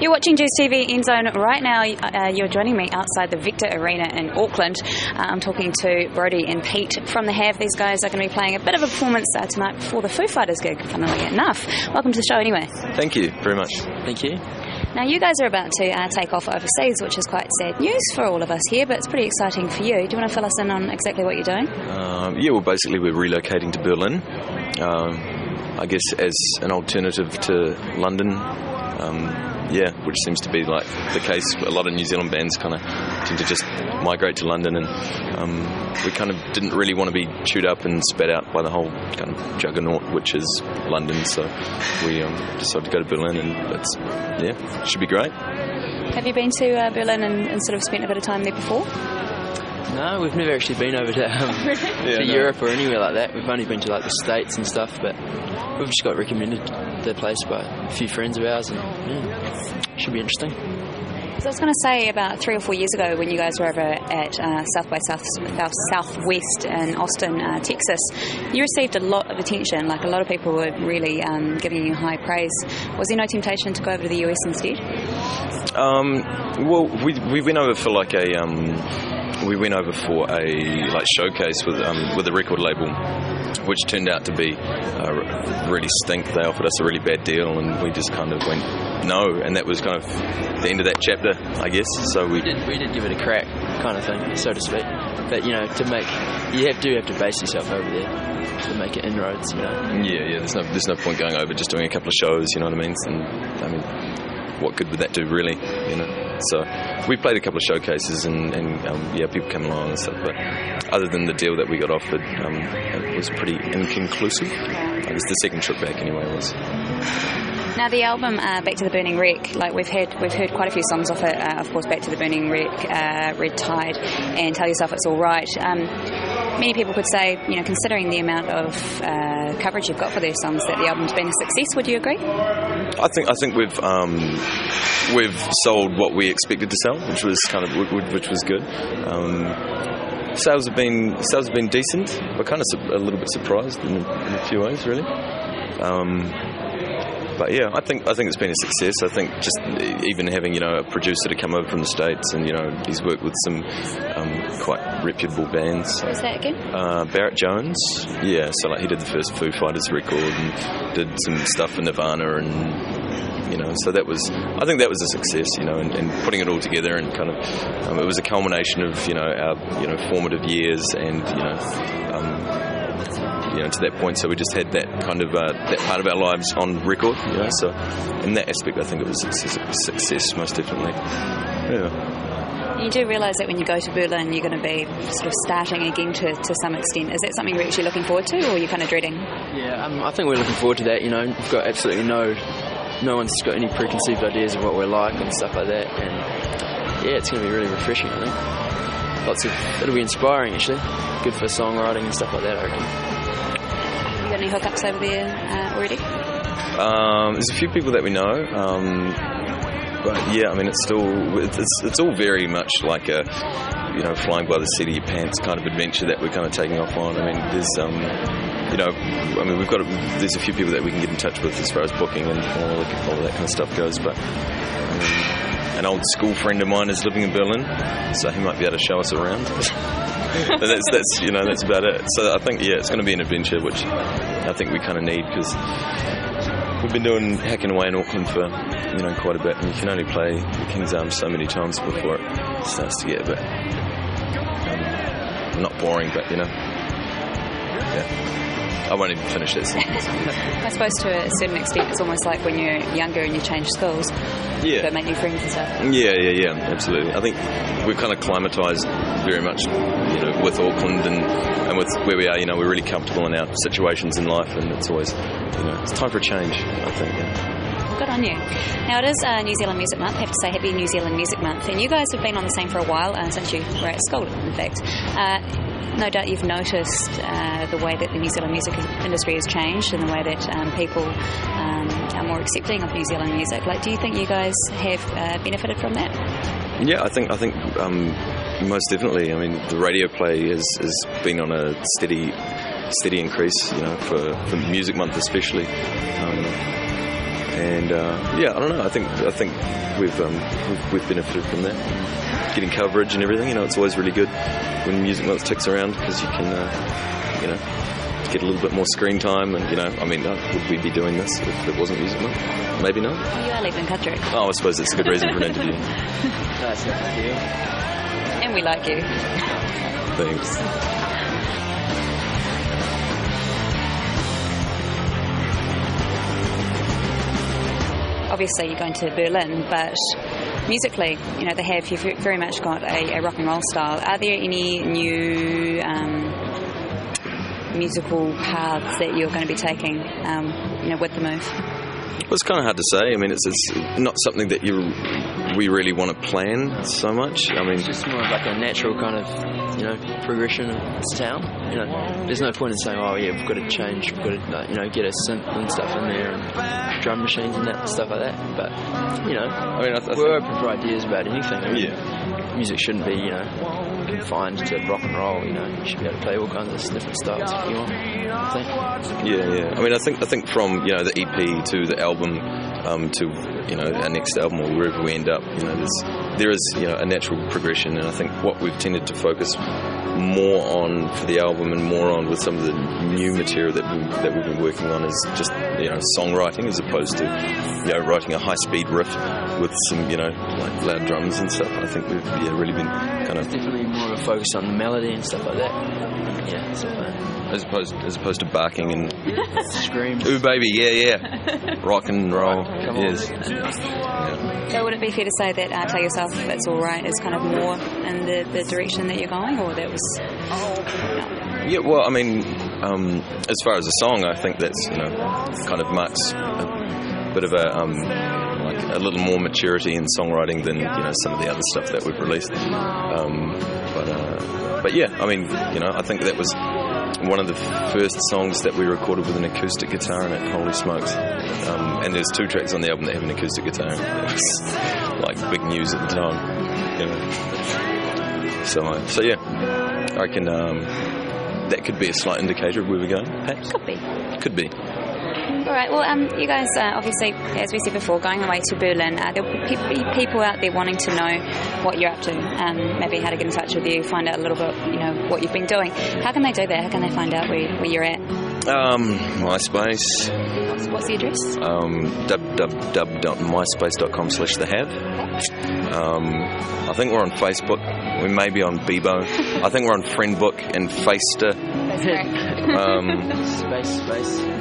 You're watching Juice TV NZOWN right now. You're joining me outside the Victor Arena in Auckland. I'm talking to Brody and Pete from The Have. These guys are going to be playing a bit of a performance tonight before the Foo Fighters gig, funnily enough. Welcome to the show anyway. Thank you very much. Thank you. Now, you guys are about to take off overseas, which is quite sad news for all of us here, but it's pretty exciting for you. Do you want to fill us in on exactly what you're doing? Well, basically we're relocating to Berlin, I guess as an alternative to London. Which seems to be like the case. A lot of New Zealand bands kind of tend to just migrate to London, and we kind of didn't really want to be chewed up and spat out by the whole kind of juggernaut which is London, so we decided to go to Berlin, and it should be great. Have you been to Berlin and sort of spent a bit of time there before? No, we've never actually been over to Europe or anywhere like that. We've only been to like the States and stuff, but we've just got recommended the place by a few friends of ours, and should be interesting. So I was going to say, about 3 or 4 years ago, when you guys were over at South by Southwest in Austin, Texas, you received a lot of attention. Like, a lot of people were really giving you high praise. Was there no temptation to go over to the US instead? We went over for like a showcase with a record label, which turned out to be really stink. They offered us a really bad deal, and we just kind of went no, and that was kind of the end of that chapter, I guess. So we did give it a crack, kind of thing, so to speak. But you have to base yourself over there to make it inroads. Yeah. There's no point going over just doing a couple of shows. You know what I mean? And what good would that do, really? So we played a couple of showcases, and people came along and stuff. But other than the deal that we got offered, it was pretty inconclusive. I guess the second trip back, anyway, was. Now, the album Back to the Burning Wreck, like we've heard quite a few songs off it. Of course, Back to the Burning Wreck, Red Tide, and Tell Yourself It's All Right. Many people could say, considering the amount of coverage you've got for these songs, that the album's been a success. Would you agree? I think we've sold what we expected to sell, which was good. Sales have been decent. We're kind of a little bit surprised in a few ways, really. But yeah, I think it's been a success. I think just even having a producer to come over from the States, and he's worked with some quite reputable bands. Who's that again? Barrett Jones. Yeah, so like he did the first Foo Fighters record and did some stuff for Nirvana, and so I think that was a success. And putting it all together, and kind of it was a culmination of our formative years, and to that point, so we just had that kind of that part of our lives on record, so in that aspect I think it was a success, most definitely. You do realise that when you go to Berlin you're going to be sort of starting again to some extent. Is that something you're actually looking forward to, or are you kind of dreading? I think we're looking forward to that. We've got absolutely no one's got any preconceived ideas of what we're like and stuff like that, and it's going to be really refreshing, I think. It'll be inspiring, actually. Good for songwriting and stuff like that, I reckon. Got any hookups over there already? There's a few people that we know, but it's all very much like a flying by the seat of your pants kind of adventure that we're kind of taking off on. There's a few people that we can get in touch with as far as booking and all that kind of stuff goes, but an old school friend of mine is living in Berlin, so he might be able to show us around. But that's about it. So I think it's going to be an adventure, which I think we kind of need, because we've been hacking away in Auckland for quite a bit, and you can only play the King's Arms so many times before it starts to get a bit not boring, but I won't even finish that sentence. I suppose to a certain extent it's almost like when you're younger and you change schools. Yeah. To make new friends and stuff. Yeah, absolutely. I think we've kind of climatised very much, with Auckland and with where we are. We're really comfortable in our situations in life, and it's always, it's time for a change, I think. Yeah. Good on you. Now, it is New Zealand Music Month. I have to say Happy New Zealand Music Month. And you guys have been on the scene for a while, since you were at school, in fact. No doubt you've noticed the way that the New Zealand music industry has changed, and the way that people are more accepting of New Zealand music. Do you think you guys have benefited from that? Yeah, I think most definitely. The radio play has been on a steady increase, for Music Month especially. And I don't know. I think we've benefited from that, getting coverage and everything. It's always really good when Music Month ticks around because you can get a little bit more screen time. And would we be doing this if it wasn't Music Month? Maybe not. Well, you are leaving country. Oh, I suppose that's a good reason for an interview. Nice to you. And we like you. Thanks. Obviously, you're going to Berlin, but musically, they have, you've very much got a rock and roll style. Are there any new musical paths that you're going to be taking, with the move? Well, it's kind of hard to say. It's not something that we really want to plan so much. It's just more like a natural kind of, progression of sound. There's no point in saying, oh yeah, we've got to change, we've got to, get a synth and stuff in there and drum machines and that stuff like that. But, we're open for ideas about anything. Music shouldn't be, confined to rock and roll. You should be able to play all kinds of different styles if you want. I think. Yeah. I think from the EP to the album to our next album or wherever we end up, there is a natural progression, and I think what we've tended to focus more on for the album and more on with some of the new material that we've been working on is just songwriting as opposed to writing a high speed riff with some like loud drums and stuff. I think we've really been kind of definitely more of a focus on the melody and stuff like that. Stuff like that. As opposed to barking and screams. Ooh baby, yeah, rock and roll. Yes. So would it be fair to say that Tell Yourself It's Alright is kind of more in the direction that you're going, or that was? Yeah, well, as far as a song, I think that's kind of marks a bit of a little more maturity in songwriting than some of the other stuff that we've released. But yeah, I think that was one of the first songs that we recorded with an acoustic guitar in it. Holy smokes! And there's 2 tracks on the album that have an acoustic guitar. It was like big news at the time. So yeah, I reckon that could be a slight indicator of where we're going. Perhaps. Could be. All right. Well, you guys obviously, as we said before, going away to Berlin. There will be people out there wanting to know what you're up to, maybe how to get in touch with you, find out a little bit, what you've been doing. How can they do that? How can they find out where you're at? MySpace. What's the address? www.myspace.com/thehav. I think we're on Facebook. We may be on Bebo. I think we're on Friendbook and Facester. Space.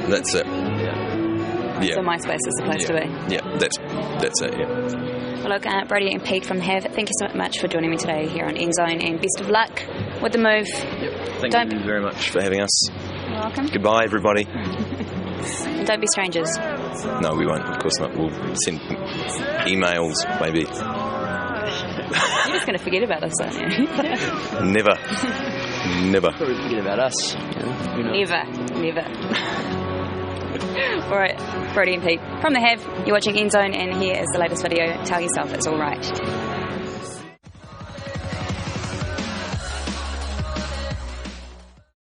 That's it. Yeah. So MySpace is the place to be. Yeah, that's it. Yeah. Well, look, Brady and Pete from Have, thank you so much for joining me today here on NZOWN, and best of luck with the move. Yep. Thank you very much for having us. You're welcome. Goodbye, everybody. And don't be strangers. No, we won't. Of course not. We'll send emails, maybe. You're just going to forget about us, aren't you? Never. Probably forget about us. Never. All right, Brody and Pete from The Have. You're watching NZOWN, and here is the latest video. Tell Yourself It's Alright.